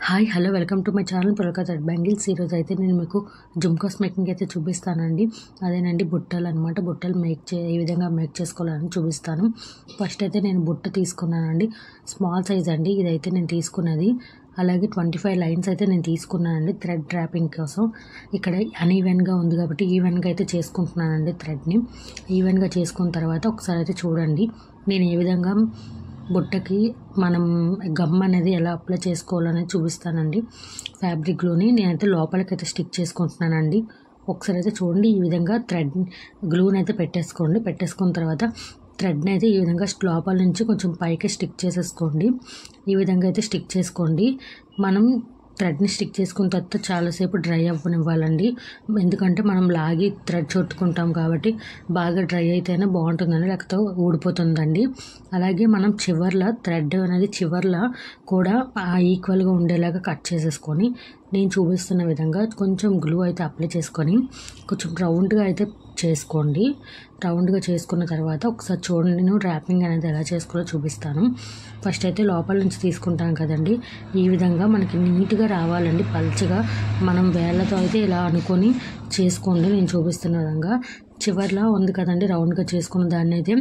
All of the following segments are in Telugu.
Hi hello welcome to my channel పులక థ్రెడ్ బ్యాంగిల్స్. ఈరోజు అయితే నేను మీకు జుమ్కాస్ మేకింగ్ అయితే చూపిస్తానండి. అదేనండి బుట్టలు అనమాట. బుట్టలు ఏ విధంగా మేక్ చేసుకోవాలని చూపిస్తాను. ఫస్ట్ అయితే నేను బుట్ట తీసుకున్నానండి, స్మాల్ సైజ్ అండి ఇదైతే నేను తీసుకున్నది. అలాగే 25 లైన్స్ అయితే నేను తీసుకున్నానండి థ్రెడ్ డ్రాపింగ్ కోసం. ఇక్కడ అన్ఈవెన్గా ఉంది కాబట్టి ఈవెన్గా అయితే చేసుకుంటున్నానండి. థ్రెడ్ని ఈవెన్గా చేసుకున్న తర్వాత ఒకసారి అయితే చూడండి నేను ఏ విధంగా బుట్టకి మనం గమ్ అనేది ఎలా అప్లై చేసుకోవాలనేది చూపిస్తానండి. ఫ్యాబ్రిక్ గ్లూని నేనైతే లోపలికైతే స్టిక్ చేసుకుంటున్నానండి. ఒకసారి అయితే చూడండి ఈ విధంగా థ్రెడ్ గ్లూని అయితే పెట్టేసుకున్న తర్వాత థ్రెడ్ని అయితే ఈ విధంగా లోపల నుంచి కొంచెం పైకి స్టిక్ చేసేసుకోండి. ఈ విధంగా అయితే స్టిక్ చేసుకోండి. మనం థ్రెడ్ని స్టిక్ చేసుకున్న తర్వాత చాలాసేపు డ్రై అవ్వనివ్వాలండి. ఎందుకంటే మనం లాగి థ్రెడ్ చుట్టుకుంటాం కాబట్టి బాగా డ్రై అయితేనే బాగుంటుందండి, లేకపోతే ఊడిపోతుందండి. అలాగే మనం చివర్ల థ్రెడ్ అనేది చివర్ల కూడా ఈక్వల్గా ఉండేలాగా కట్ చేసేసుకొని నేను చూపిస్తున్న విధంగా కొంచెం గ్లూ అయితే అప్లై చేసుకొని కొంచెం రౌండ్గా అయితే చేసుకోండి. రౌండ్గా చేసుకున్న తర్వాత ఒకసారి చూడండి నేను ర్యాపింగ్ అనేది ఎలా చేసుకోవాలో చూపిస్తాను. ఫస్ట్ అయితే లోపల నుంచి తీసుకుంటాం కదండి, ఈ విధంగా మనకి నీట్గా రావాలండి. పల్చగా మనం వేళ్ళతో అయితే ఇలా అనుకొని చేసుకోండి. నేను చూపిస్తున్న విధంగా చివర్లా ఉంది కదండి రౌండ్గా చేసుకున్న దాన్ని అయితే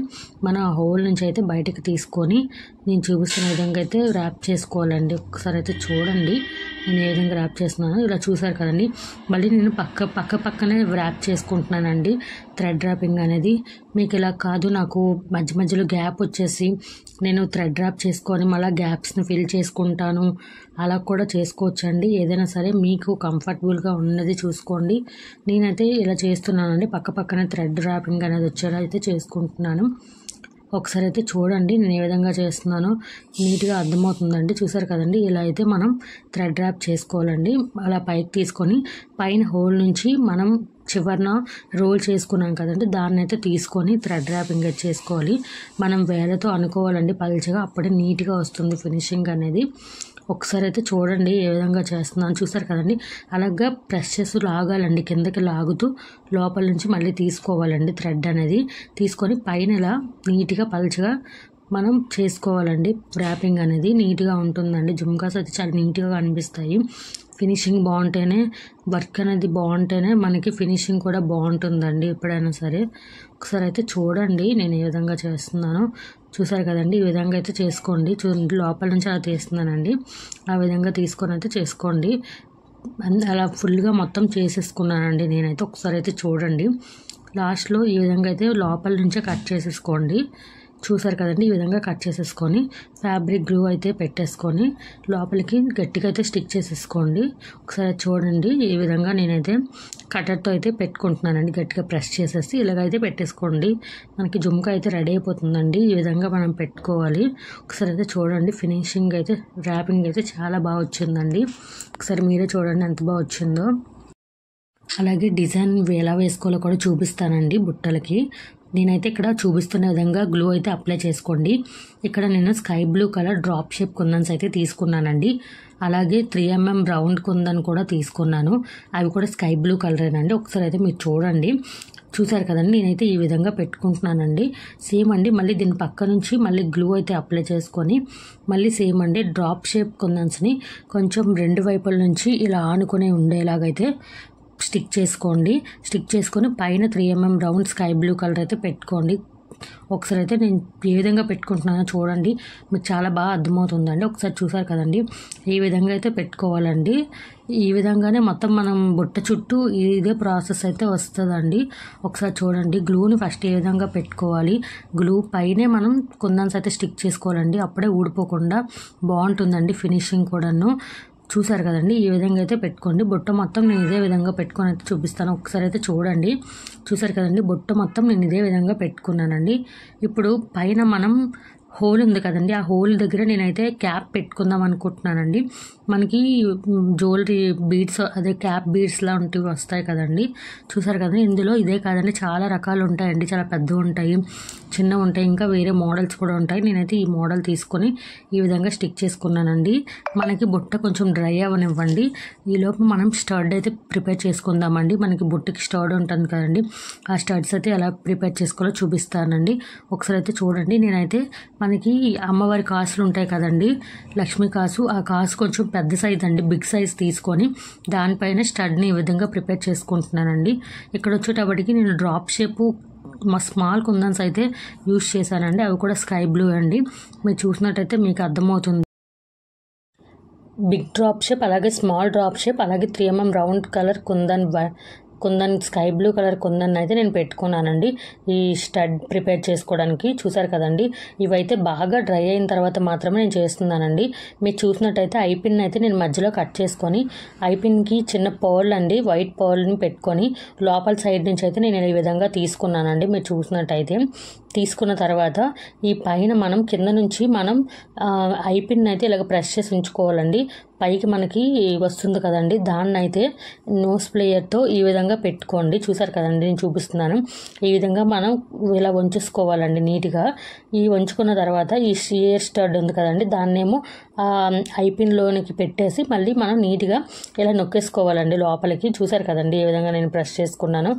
మనం ఆ హోల్ నుంచి అయితే బయటకు తీసుకొని నేను చూపిస్తున్న విధంగా అయితే ర్యాప్ చేసుకోవాలండి. ఒకసారి అయితే చూడండి నేను ఏ విధంగా ర్యాప్ చేస్తున్నాను. ఇలా చూసారు కదండి, మళ్ళీ నేను పక్కనే ర్యాప్ చేసుకుంటున్నానండి థ్రెడ్ ర్యాపింగ్ అనేది. మీకు ఇలా కాదు, నాకు మధ్యలో గ్యాప్ వచ్చేసి నేను థ్రెడ్ ర్యాప్ చేసుకొని మళ్ళీ గ్యాప్స్ని ఫిల్ చేసుకుంటాను, అలా కూడా చేసుకోవచ్చండి. ఏదైనా సరే మీకు కంఫర్టబుల్గా ఉన్నది చూసుకోండి. నేనైతే ఇలా చేస్తున్నానండి, పక్కనే థ్రెడ్ ర్యాపింగ్ అనేది వచ్చేలా అయితే చేసుకుంటున్నాను. ఒకసారి అయితే చూడండి నేను ఏ విధంగా చేస్తున్నానో నీట్గా అర్థమవుతుందండి. చూసారు కదండి, ఇలా అయితే మనం థ్రెడ్ ర్యాప్ చేసుకోవాలండి. అలా పైకి తీసుకొని పైన హోల్ నుంచి మనం చివరన రోల్ చేసుకున్నాం కదండి, దాన్ని అయితే తీసుకొని థ్రెడ్ ర్యాపింగ్ చేసుకోవాలి. మనం వేలతో అనుకోవాలండి పల్చగా, అప్పుడే నీట్గా వస్తుంది ఫినిషింగ్ అనేది. ఒకసారి అయితే చూడండి ఏ విధంగా చేస్తున్నాను. చూసారు కదండి, అలాగా ప్రెస్ చేస్తూ లాగాలండి, కిందకి లాగుతూ లోపల నుంచి మళ్ళీ తీసుకోవాలండి. థ్రెడ్ అనేది తీసుకొని పైన ఇలా నీట్గా పల్చగా మనం చేసుకోవాలండి. ర్యాపింగ్ అనేది నీట్గా ఉంటుందండి. జుమ్కాస్ అయితే చాలా నీట్గా కనిపిస్తాయి. ఫినిషింగ్ బాగుంటేనే, వర్క్ అనేది బాగుంటేనే మనకి ఫినిషింగ్ కూడా బాగుంటుందండి ఎప్పుడైనా సరే. ఒకసారి అయితే చూడండి నేను ఏ విధంగా చేస్తున్నానో. చూసారు కదండి, ఈ విధంగా అయితే చేసుకోండి. చూడండి లోపల నుంచి అలా తీస్తున్నానండి, ఆ విధంగా తీసుకొని అయితే చేసుకోండి. అలా ఫుల్గా మొత్తం చేసేసుకున్నానండి నేనైతే. ఒకసారి అయితే చూడండి లాస్ట్లో ఈ విధంగా అయితే లోపల నుంచే కట్ చేసేసుకోండి. చూసారు కదండి, ఈ విధంగా కట్ చేసేసుకొని ఫ్యాబ్రిక్ గ్లూ అయితే పెట్టేసుకొని లోపలికి గట్టిగా అయితే స్టిక్ చేసేసుకోండి. ఒకసారి చూడండి ఈ విధంగా నేనైతే కట్టర్తో అయితే పెట్టుకుంటున్నానండి. గట్టిగా ప్రెస్ చేసేసి ఇలాగైతే పెట్టేసుకోండి. మనకి జుమ్కా అయితే రెడీ అయిపోతుందండి. ఈ విధంగా మనం పెట్టుకోవాలి. ఒకసారి అయితే చూడండి ఫినిషింగ్ అయితే ర్యాపింగ్ అయితే చాలా బాగా వచ్చిందండి. ఒకసారి మీరే చూడండి ఎంత బాగా వచ్చిందో. అలాగే డిజైన్ ఎలా వేసుకోవాలో కూడా చూపిస్తానండి బుట్టలకి. నేనైతే ఇక్కడ చూపిస్తున్న విధంగా గ్లూ అయితే అప్లై చేసుకోండి. ఇక్కడ నేను sky blue colour drop shape kundans అయితే తీసుకున్నానండి. అలాగే 3mm రౌండ్ కుందన్ కూడా తీసుకున్నాను. అవి కూడా స్కై బ్లూ కలరేనండి. ఒకసారి అయితే మీరు చూడండి. చూసారు కదండి, నేనైతే ఈ విధంగా పెట్టుకుంటున్నానండి. సేమ్ అండి, మళ్ళీ దీని పక్క నుంచి మళ్ళీ గ్లూ అయితే అప్లై చేసుకొని మళ్ళీ సేమ్ అండి డ్రాప్ షేప్ కుందన్స్ని కొంచెం రెండు వైపుల నుంచి ఇలా ఆనుకొని ఉండేలాగైతే స్టిక్ చేసుకోండి. స్టిక్ చేసుకొని పైన 3mm round sky blue colour అయితే పెట్టుకోండి. ఒకసారి అయితే నేను ఏ విధంగా పెట్టుకుంటున్నానో చూడండి, మీకు చాలా బాగా అర్థమవుతుందండి. ఒకసారి చూసారు కదండి, ఈ విధంగా అయితే పెట్టుకోవాలండి. ఈ విధంగానే మొత్తం మనం బుట్ట చుట్టూ ఇదే ప్రాసెస్ అయితే వస్తుందండి. ఒకసారి చూడండి గ్లూని ఫస్ట్ ఏ విధంగా పెట్టుకోవాలి, గ్లూ పైనే మనం కుందన్స్ అయితే స్టిక్ చేసుకోవాలండి. అప్పుడే ఊడిపోకుండా బాగుంటుందండి ఫినిషింగ్ కూడాను. చూసారు కదండి, ఈ విధంగా అయితే పెట్టుకోండి. బుట్ట మొత్తం నేను ఇదే విధంగా పెట్టుకొని అయితే చూపిస్తాను. ఒకసారి అయితే చూడండి. చూసారు కదండి, బుట్ట మొత్తం నేను ఇదే విధంగా పెట్టుకున్నానండి. ఇప్పుడు పైన మనం హోల్ ఉంది కదండి, ఆ హోల్ దగ్గర నేనైతే క్యాప్ పెట్టుకుందాం అనుకుంటున్నానండి. మనకి జ్యువెలరీ బీడ్స్ అదే క్యాప్ బీడ్స్ లాంటివి వస్తాయి కదండి. చూసారు కదండి, ఇందులో ఇదే కాదండి చాలా రకాలు ఉంటాయండి. చాలా పెద్దవి ఉంటాయి, చిన్న ఉంటాయి, ఇంకా వేరే మోడల్స్ కూడా ఉంటాయి. నేనైతే ఈ మోడల్ తీసుకొని ఈ విధంగా స్టిక్ చేసుకున్నానండి. మనకి బుట్ట కొంచెం డ్రై అవ్వనివ్వండి. ఈలోపు మనం స్టడ్ అయితే ప్రిపేర్ చేసుకుందామండి. మనకి బుట్టకి స్టడ్ ఉంటుంది కదండి, ఆ స్టడ్స్ అయితే ఎలా ప్రిపేర్ చేసుకోవాలో చూపిస్తానండి. ఒకసారి అయితే చూడండి. నేనైతే మన మనకి అమ్మవారి కాసులు ఉంటాయి కదండి, లక్ష్మీ కాసు. ఆ కాసు కొంచెం పెద్ద సైజ్ అండి, బిగ్ సైజ్ తీసుకొని దానిపైన స్టడ్ని ఈ విధంగా ప్రిపేర్ చేసుకుంటున్నానండి. ఇక్కడ వచ్చేటప్పటికి నేను డ్రాప్ షేపు స్మాల్ కుందన్స్ అయితే యూజ్ చేశానండి. అవి కూడా స్కై బ్లూ అండి. మీరు చూసినట్టయితే మీకు అర్థమవుతుంది. బిగ్ డ్రాప్ షేప్, అలాగే స్మాల్ డ్రాప్ షేప్, అలాగే 3mm round colour kundan sky blue colour kundan అయితే నేను పెట్టుకున్నానండి ఈ స్టడ్ ప్రిపేర్ చేసుకోవడానికి. చూసారు కదండి, ఇవైతే బాగా డ్రై అయిన తర్వాత మాత్రమే నేను చేస్తున్నానండి. మీరు చూసినట్టయితే ఐపిన్ అయితే నేను మధ్యలో కట్ చేసుకొని ఐపిన్కి చిన్న పర్ల్ అండి, వైట్ పర్ల్ని పెట్టుకొని లోపల సైడ్ నుంచి అయితే నేను ఈ విధంగా తీసుకున్నానండి. మీరు చూసినట్టయితే తీసుకున్న తర్వాత ఈ పైన మనం కింద నుంచి మనం ఐపిన్ అయితే ఇలాగ ప్రెస్ చేసి ఉంచుకోవాలండి. పైకి మనకి వస్తుంది కదండి, దాన్ని అయితే నోస్ ప్లేయర్తో ఈ విధంగా పెట్టుకోండి. చూసారు కదండి, నేను చూపిస్తున్నాను. ఈ విధంగా మనం ఇలా వంచేసుకోవాలండి నీట్గా. ఈ వంచుకున్న తర్వాత ఈ షియర్ స్టడ్ ఉంది కదండి, దాన్నేమో ఐపిన్లోనికి పెట్టేసి మళ్ళీ మనం నీట్గా ఇలా నొక్కేసుకోవాలండి లోపలికి. చూసారు కదండి, ఈ విధంగా నేను ప్రెస్ చేసుకున్నాను.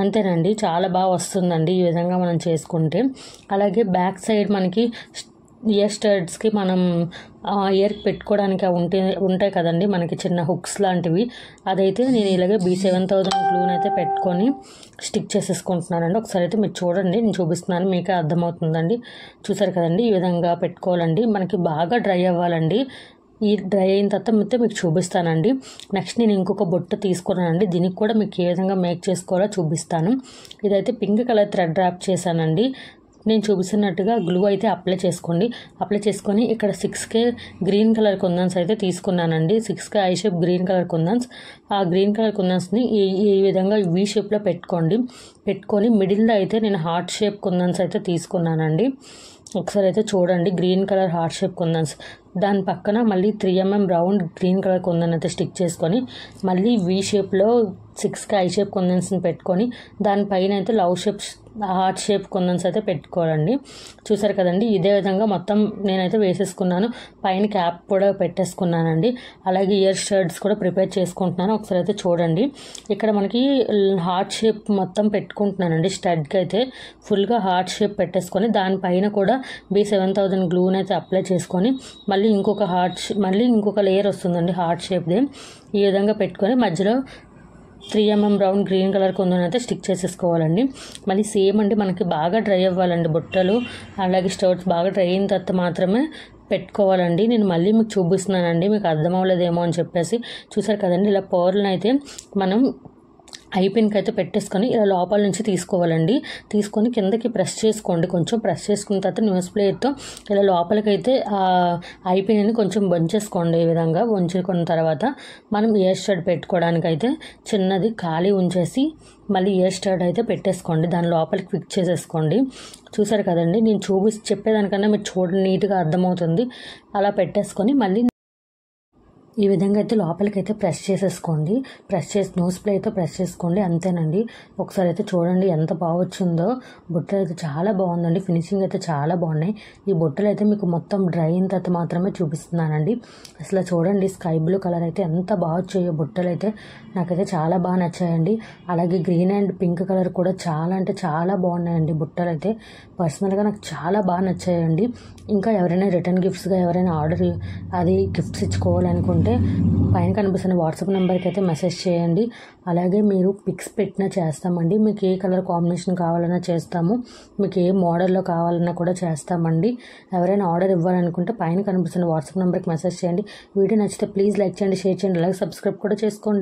అంతేనండి, చాలా బాగా వస్తుందండి ఈ విధంగా మనం చేసుకుంటే. అలాగే బ్యాక్ సైడ్ మనకి ఇయర్ స్టడ్స్కి మనం ఇయర్కి పెట్టుకోవడానికి ఉంటాయి కదండి మనకి చిన్న హుక్స్ లాంటివి. అదైతే నేను ఇలాగే B7000 గ్లూని అయితే పెట్టుకొని స్టిక్ చేసేసుకుంటున్నానండి. ఒకసారి అయితే మీరు చూడండి, నేను చూపిస్తున్నాను, మీకే అర్థమవుతుందండి. చూసారు కదండి, ఈ విధంగా పెట్టుకోవాలండి. మనకి బాగా డ్రై అవ్వాలండి. ఈ డ్రై అయిన తర్వాత మీకు చూపిస్తానండి. నెక్స్ట్ నేను ఇంకొక బొట్టు తీసుకున్నానండి, దీనికి కూడా మీకు ఏ విధంగా మేక్ చేసుకోవాలో చూపిస్తాను. ఇదైతే పింక్ కలర్ థ్రెడ్ డ్రాప్ చేశానండి. నేను చూపిస్తున్నట్టుగా గ్లూ అయితే అప్లై చేసుకోండి. అప్లై చేసుకొని ఇక్కడ 6K గ్రీన్ కలర్ కుందన్స్ అయితే తీసుకున్నానండి. 6K eye shape green colour kundans. ఆ గ్రీన్ కలర్ కుందన్స్ని ఈ విధంగా వీ షేప్లో పెట్టుకొని మిడిల్లో అయితే నేను హార్ట్ షేప్ కుందన్స్ అయితే తీసుకున్నానండి. ఒకసారి అయితే చూడండి, గ్రీన్ కలర్ హార్ట్ షేప్ కుందన్స్. దాని పక్కన మళ్ళీ 3mm round green colour kundan అయితే స్టిక్ చేసుకొని మళ్ళీ వీ షేప్లో 6K ఐ షేప్ కుందన్స్ని పెట్టుకొని దానిపైన అయితే love shape heart shape kundans అయితే పెట్టుకోవాలండి. చూసారు కదండి, ఇదే విధంగా మొత్తం నేనైతే వేసేసుకున్నాను. పైన క్యాప్ కూడా పెట్టేసుకున్నానండి. అలాగే ఇయర్ స్టడ్స్ కూడా ప్రిపేర్ చేసుకుంటున్నాను. ఒకసారి అయితే చూడండి, ఇక్కడ మనకి హార్ట్ షేప్ మొత్తం పెట్టుకుంటున్నానండి. స్టడ్కి అయితే ఫుల్గా హార్ట్ షేప్ పెట్టేసుకొని దానిపైన కూడా B7000 గ్లూని అయితే అప్లై చేసుకొని మళ్ళీ ఇంకొక లేయర్ వస్తుందండి హార్ట్ షేప్ది. ఈ విధంగా పెట్టుకొని మధ్యలో 3mm round green colour kundan అయితే స్టిక్ చేసేసుకోవాలండి. మళ్ళీ సేమ్ అండి, మనకి బాగా డ్రై అవ్వాలండి బుట్టలు, అలాగే స్టర్ట్స్ బాగా డ్రై అయిన తర్వాత మాత్రమే పెట్టుకోవాలండి. నేను మళ్ళీ మీకు చూపిస్తున్నానండి, మీకు అర్థం అవ్వలేదేమో అని చెప్పేసి. చూసారు కదండి, ఇలా పర్ల్ని అయితే మనం ఐపిన్కి అయితే పెట్టేసుకొని ఇలా లోపల నుంచి తీసుకోవాలండి. తీసుకొని కిందకి ప్రెస్ చేసుకోండి. కొంచెం ప్రెస్ చేసుకున్న తర్వాత న్యూస్ ప్లేట్తో ఇలా లోపలికైతే ఐపిన్ని కొంచెం వంచేసుకోండి. ఈ విధంగా వంచుకున్న తర్వాత మనం ఇయర్ స్టడ్ పెట్టుకోవడానికి అయితే చిన్నది ఖాళీ ఉంచేసి మళ్ళీ ఇయర్ స్టడ్ అయితే పెట్టేసుకోండి. దాని లోపలికి ఫిక్స్ చేసేసుకోండి. చూసారు కదండి, నేను చెప్పేదానికన్నా మీరు చూడండి, నీట్గా అర్థమవుతుంది. అలా పెట్టేసుకొని మళ్ళీ ఈ విధంగా అయితే లోపలికైతే ప్రెస్ చేసేసుకోండి. నోస్ ప్లేతో ప్రెస్ చేసుకోండి. అంతేనండి. ఒకసారి అయితే చూడండి ఎంత బాగా వచ్చిందో. బుట్టలు అయితే చాలా బాగుందండి. ఫినిషింగ్ అయితే చాలా బాగున్నాయి. ఈ బుట్టలు అయితే మీకు మొత్తం డ్రై అయిన తర్వాత మాత్రమే చూపిస్తున్నానండి. అసలు చూడండి, స్కై బ్లూ కలర్ అయితే ఎంత బాగా వచ్చాయో బుట్టలు అయితే. నాకైతే చాలా బాగా నచ్చాయండి. అలాగే గ్రీన్ అండ్ పింక్ కలర్ కూడా చాలా అంటే చాలా బాగున్నాయండి బుట్టలు అయితే. పర్సనల్గా నాకు చాలా బాగా నచ్చాయండి. ఇంకా ఎవరైనా రిటర్న్ గిఫ్ట్స్గా ఎవరైనా గిఫ్ట్స్ ఇచ్చుకోవాలనుకుంటే పైన కనిపిస్తున్న వాట్సాప్ నెంబర్కి అయితే మెసేజ్ చేయండి. అలాగే మీరు పిక్స్ పెట్టినా చేస్తామండి. మీకు ఏ కలర్ కాంబినేషన్ కావాలన్నా చేస్తాము. మీకు ఏ మోడల్లో కావాలన్నా కూడా చేస్తామండి. ఎవరైనా ఆర్డర్ ఇవ్వాలనుకుంటే పైన కనిపిస్తున్న వాట్సాప్ నెంబర్కి మెసేజ్ చేయండి. వీడియో నచ్చితే ప్లీజ్ లైక్ చేయండి, షేర్ చేయండి, అలాగే సబ్స్క్రైబ్ కూడా చేసుకోండి.